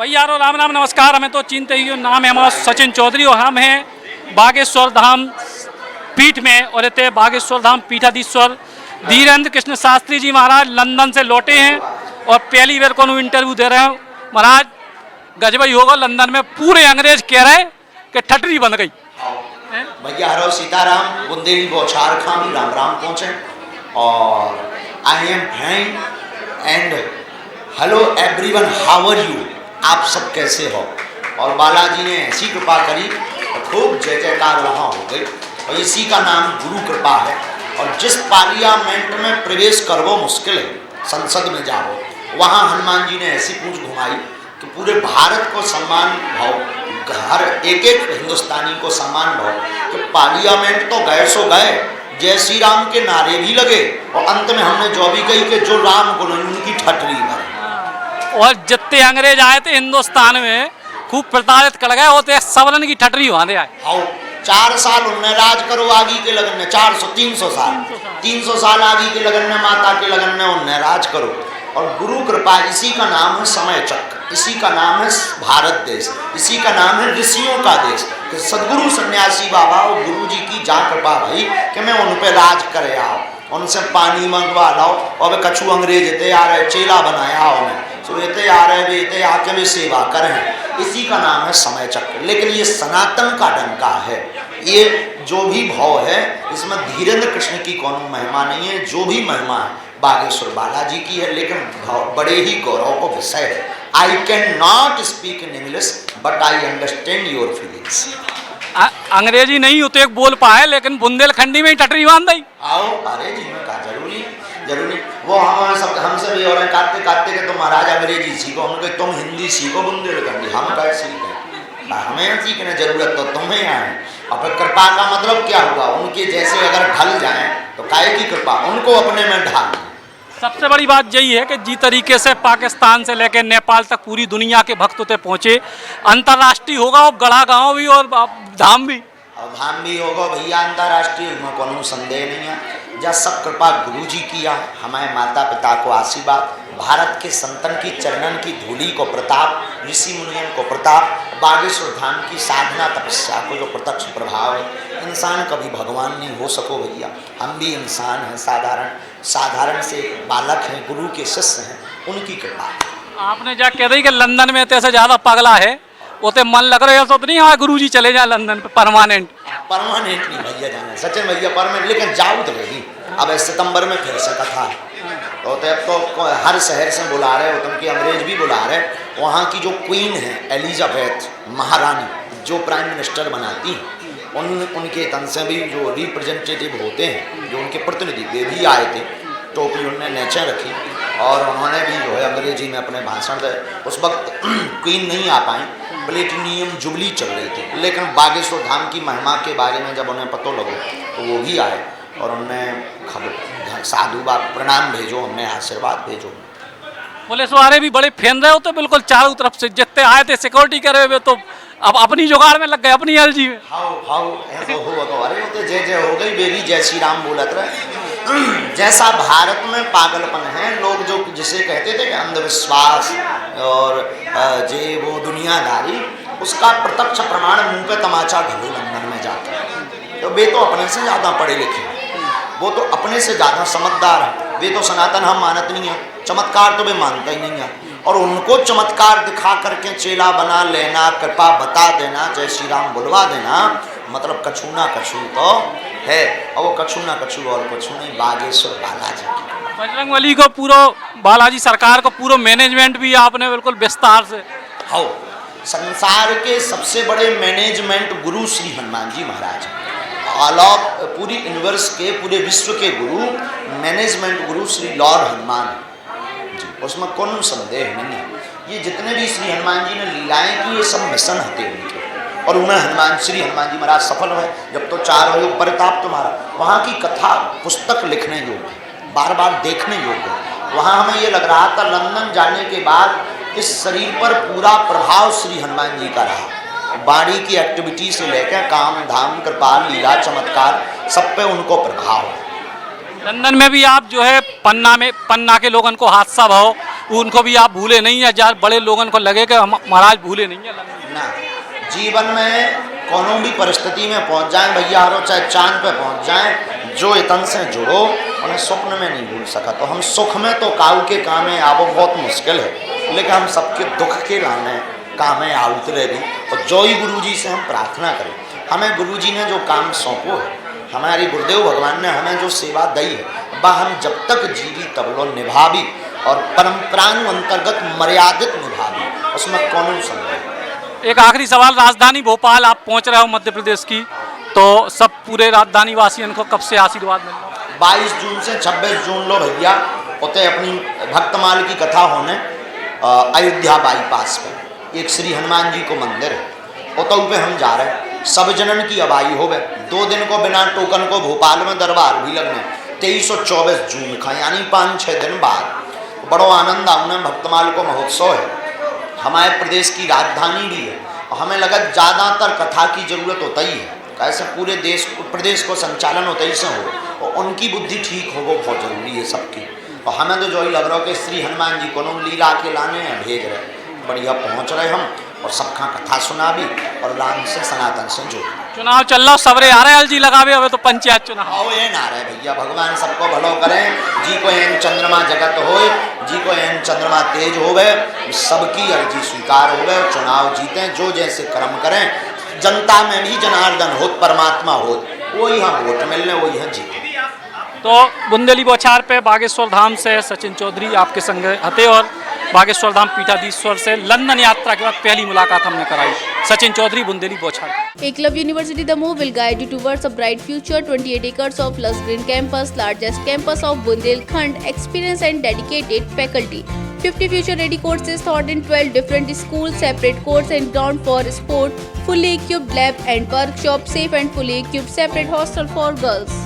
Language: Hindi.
भैया राम राम नमस्कार। हमें तो चिंता ही नाम है हमारा सचिन चौधरी और हम हैं बागेश्वर धाम पीठ में और इतने बागेश्वर धाम पीठाधीश्वर धीरेन्द्र कृष्ण शास्त्री जी महाराज लंदन से लौटे हैं और पहली बार को इंटरव्यू दे रहे हैं। महाराज गजबई होगा, लंदन में पूरे अंग्रेज कह रहे कि ठटरी बन गई। भैया हरो सीताराम बुंदेली बौछार खान राम राम पहुँचे और I am fine and hello everyone, how are you, आप सब कैसे हो। और बालाजी ने ऐसी कृपा करी तो खूब जय जयकार वहाँ हो गई और इसी का नाम गुरु कृपा है। और जिस पार्लियामेंट में प्रवेश करवो मुश्किल है, संसद में जाओ, वहाँ हनुमान जी ने ऐसी पूंछ घुमाई कि पूरे भारत को सम्मान भाव, हर एक एक हिंदुस्तानी को सम्मान भाव कि पार्लियामेंट तो गए सो गए, जय श्री राम के नारे भी लगे और अंत में हमने जो भी कही कि जो राम को नहीं उनकी ठटरी भर। और जितने अंग्रेज आए थे हिंदुस्तान में खूब प्रताड़ित कर गए होते, सबरन की ठटरी वहां आए। हाँ, 4 साल उनने राज करो आगे के लगन में, 300 साल आगे के लगन में, माता के लगन में उनने राज करो। और गुरु कृपा, इसी का नाम है समय चक्र, इसी का नाम है भारत देश, इसी का नाम है ऋषियों का देश। कि सदगुरु सन्यासी बाबा और गुरु जी की जा कृपा भाई कि मैं उन पे राज करे आओ, उनसे पानी मंगवा लाओ और कछु अंग्रेज इतने आ रहे चेला बनाया उन्हें, तो इतने आ रहे वे इतने आके वे सेवा करें, इसी का नाम है समय चक्र। लेकिन ये सनातन का डंका है, ये जो भी भाव है इसमें धीरेन्द्र कृष्ण की कौन महिमा नहीं है, जो भी महिमा है बागेश्वर बालाजी की है। लेकिन बड़े ही गौरव को विषय है। I can not speak in English but I understand your feelings. अंग्रेजी नहीं होते एक बोल पाए, लेकिन बुंदेलखंडी में ही टटरी बांध दी। आओ, अरे जी में कहा जरूरी वो हम सब हमसे भी और काटते काटते के तुम महाराज अंग्रेजी सीखो, हम कहे तुम हिंदी सीखो बुंदेलखंडी, हम कैसे सीखें, हमें सीखने जरूरत तो तुम्हें आए। और फिर कृपा का मतलब क्या हुआ, उनके जैसे अगर ढल जाएं तो काहे की कृपा, उनको अपने में ढाल। सबसे बड़ी बात यही है कि जिस तरीके से पाकिस्तान से लेकर नेपाल तक पूरी दुनिया के भक्त होते पहुँचे, अंतर्राष्ट्रीय होगा वो गढ़ा गाँव भी और धाम भी, और धाम भी होगा भैया अंतर्राष्ट्रीय, में कोनो संदेह नहीं है। जब सब कृपा गुरु जी किया, हमारे माता पिता को आशीर्वाद, भारत के संतन की चरणन की धूली को प्रताप, ऋषि मुनियन को प्रताप, बागेश्वर धाम की साधना तपस्या को जो प्रत्यक्ष प्रभाव है। इंसान कभी भगवान नहीं हो सको भैया, हम भी इंसान हैं, साधारण से बालक हैं, गुरु के शिष्य हैं, उनकी कृपा। आपने जा कह रही कि लंदन में ऐसे ज़्यादा पगला है, उते मन लग रहा है तो नहीं हाँ गुरु जी चले जाए लंदन पे परमानेंट नहीं भैया जाना सचिन भैया परमानेंट, लेकिन जाऊ तो रही। अब सितंबर में फिर से कथा है तो अब तो हर शहर से बुला रहे हो, उनकी अंग्रेज भी बुला रहे। वहाँ की जो क्वीन है एलिजाबेथ महारानी, जो प्राइम मिनिस्टर बनाती हैं, उनके तन से भी जो रिप्रेजेंटेटिव होते हैं, जो उनके प्रतिनिधि, वे भी आए थे। टोपी उन्होंने नीचे रखी और उन्होंने भी जो है अंग्रेजी में अपने भाषण दे। उस वक्त क्वीन नहीं आ पाई, प्लेटिनियम जुबली चल रही थी, लेकिन बागेश्वर धाम की महिमा के बारे में जब उन्हें पता लगा तो वो भी आए और उन्होंने खबर साधुवाद प्रणाम भेजो, हमने आशीर्वाद भेजो। पुलिस वाले भी बड़े फैन रहे होते, बिल्कुल चारों तरफ से जितने आए थे सिक्योरिटी करे हुए, तो अब अपनी जुगाड़ में लग गए, अपनी अर्जी में। हाउ ऐसा हो तो अरे होते जय जय हो गई बेबी, जय श्री राम बोलत रहे। जैसा भारत में पागलपन है, लोग जो जिसे कहते थे कि अंधविश्वास और जे वो दुनियादारी, उसका प्रत्यक्ष प्रमाण मुंह पे तमाचा घलो लंदन में जाकर। तो वे तो अपने से ज़्यादा पढ़े लिखे, वो तो अपने से ज़्यादा समझदार है। वे तो सनातन हम मानत नहीं है, चमत्कार तो वे मानता ही नहीं है। और उनको चमत्कार दिखा करके चेला बना लेना, कृपा बता देना, जय श्री राम बुलवा देना, मतलब कछु ना कछु तो है। और वो कछु ना कछु और कछु नहीं, बागेश्वर बालाजी। बजरंगबली को पूरा, बालाजी सरकार को पूरा मैनेजमेंट भी आपने बिल्कुल विस्तार से। हाँ, संसार के सबसे बड़े management Guru Shri Hanuman ji Maharaj, all of पूरी यूनिवर्स के, पूरे विश्व के गुरु, मैनेजमेंट गुरु श्री लॉर्ड हनुमान जी, उसमें कौन संदेह नहीं है। ये जितने भी श्री हनुमान जी ने लीलाएं की, ये सब मिशन होते उनके, और उन्हें श्री हनुमान जी महाराज सफल हुए। जब तो 4 युग परिताप तुम्हारा, वहाँ की कथा पुस्तक लिखने योग्य, बार बार देखने योग्य। वहाँ हमें ये लग रहा था लंदन जाने के बाद इस शरीर पर पूरा प्रभाव श्री हनुमान जी का रहा। वाणी की एक्टिविटी से लेकर काम धाम कृपाल लीला चमत्कार सब पे उनको प्रभाव है। लंदन में भी आप जो है पन्ना के लोगों को हादसा भाव उनको भी आप भूले नहीं है, यार बड़े लोगों को लगे कि हम महाराज भूले नहीं है। ना जीवन में कोनो भी परिस्थिति में पहुंच जाए भैया हारो, चाहे चांद पे पहुंच जाए, जो इतन से जुड़ो उन्हें स्वप्न में नहीं भूल सका। तो हम सुख में तो काऊ के कामे आवो बहुत मुश्किल है, लेकिन हम सबके दुख के लाने कामे आउतरे भी। और जो ही गुरु जी से हम प्रार्थना करें, हमें गुरु जी ने जो काम सौंपो है, हमारी गुरुदेव भगवान ने हमें जो सेवा दी है, वह हम जब तक जीवी तब लो निभावी और परंपरानुअंतर्गत मर्यादित निभावी, उसमें कौन संभव। एक आखिरी सवाल, राजधानी भोपाल आप पहुंच रहे हो मध्य प्रदेश की, तो सब पूरे राजधानी वासियों को कब से आशीर्वाद मिल रहा है? 22 जून से 26 जून लो भैया उते अपनी भक्तमाल की कथा होने अयोध्या बाईपास पे एक श्री हनुमान जी को मंदिर है, उतऊ पे हम जा रहे हैं। सब जनन की अबाई हो गए, 2 दिन को बिना टोकन को भोपाल में दरबार भी लगने 23 और 24 जून का, यानी 5-6 दिन बाद। बड़ो आनंद आउने, भक्तमाल को महोत्सव है, हमारे प्रदेश की राजधानी भी है, और हमें लगा ज़्यादातर कथा की जरूरत होता ही है, कैसे पूरे देश प्रदेश को संचालन होता ही से हो, और उनकी बुद्धि ठीक हो वो बहुत जरूरी है सबकी। और हमें तो जो ही लग रहा हो कि श्री हनुमान जी को लीला के लाने हैं, भेज रहे, बढ़िया पहुँच रहे हम, और सबका कथा सुना भी और राम से सनातन से जुड़। चुनाव चल रहा, सवरे आ रहे अलजी लगावे, अब तो पंचायत चुनाव आओ ये ना रहे भैया, भगवान सबको भलो करें, जी को एन चंद्रमा जगत होए, जी को एन चंद्रमा तेज होवे, सबकी अर्जी स्वीकार होवे, चुनाव जीते, जो जैसे कर्म करें, जनता में भी जनार्दन हो, परमात्मा हो, वही हम वोट मिलने, वही हम जीते। तो बुंदेली बौछार पे बागेश्वर धाम से सचिन चौधरी आपके संग हते, और बागेश्वर धाम पीठाधीश्वर से लंदन यात्रा के बाद पहली मुलाकात हमने कराई। सचिन चौधरी, बुंदेली बौछार। Eklavya University Damoh will guide you towards a bright future. 28 acres of lush green campus, largest campus of Bundelkhand, experienced and dedicated faculty. 50 future-ready courses taught in 12 different schools, separate courts and ground for sport, fully equipped lab and workshop, safe and fully equipped separate hostel for girls.